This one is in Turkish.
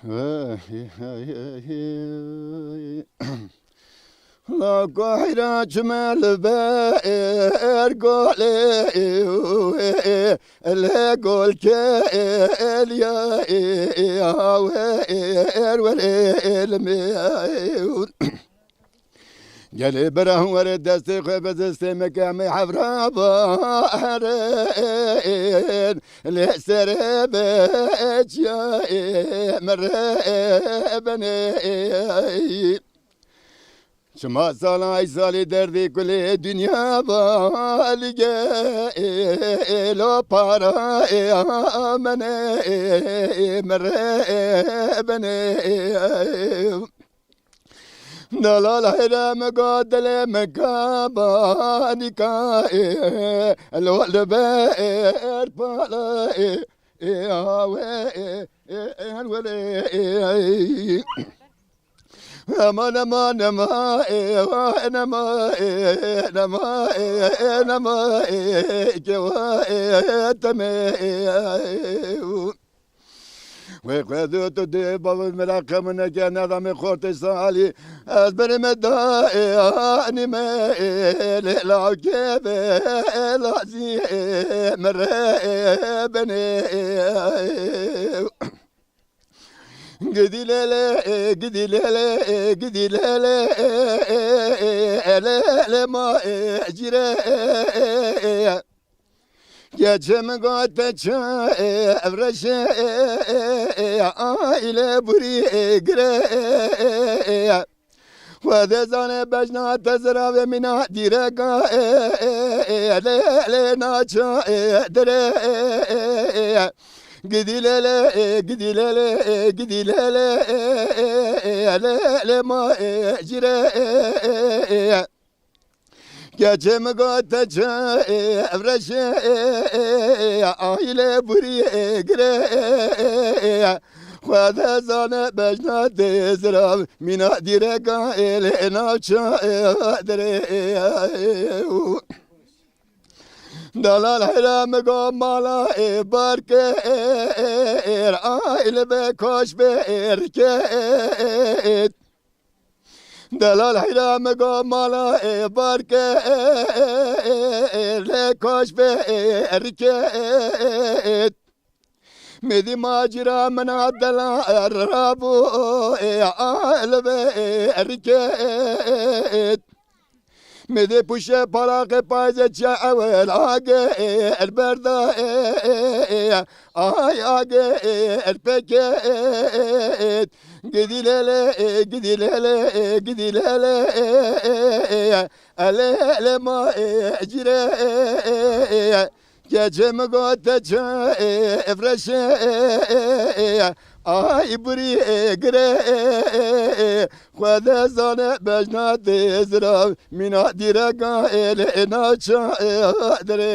La guayra çmel ber gole el gol ke el ya el me Gel berahun var desti khebez istemeke me havra bahren le serebe ya mere bene Şuma salay sali derdi kule dünya balige lo para amene mere bene Dalal hayra megadele mekabanika lo leber pala awe wele aman aman ama nama kewa tame وقدرت دباب الملاك من كان نظام خورت سالي أزبر مدى أني ما العجاب العزي مرابني قدي لا قدي لا قدي لا ما أجري Gecem gateçe evreşe aile buri gre Ve zane bejna tezra ve mina direka le naça dere gidilele le ma ecre Gecem gateçe evreşe aile buri gre Ve zane bejna tezra mina direka ele naça dere Dalal hayram gamala barke aile be koş be erket Dalal hayram gamala barke le koş be erket Medi macira menadala rabu aile be erket Mede puşe para ke payze çavel age el berda ay age el peke gidilele ele ma ecre Gecem gateçe evreşe ay buri gre Khwede zane bejna tezra mina direka ele naça dere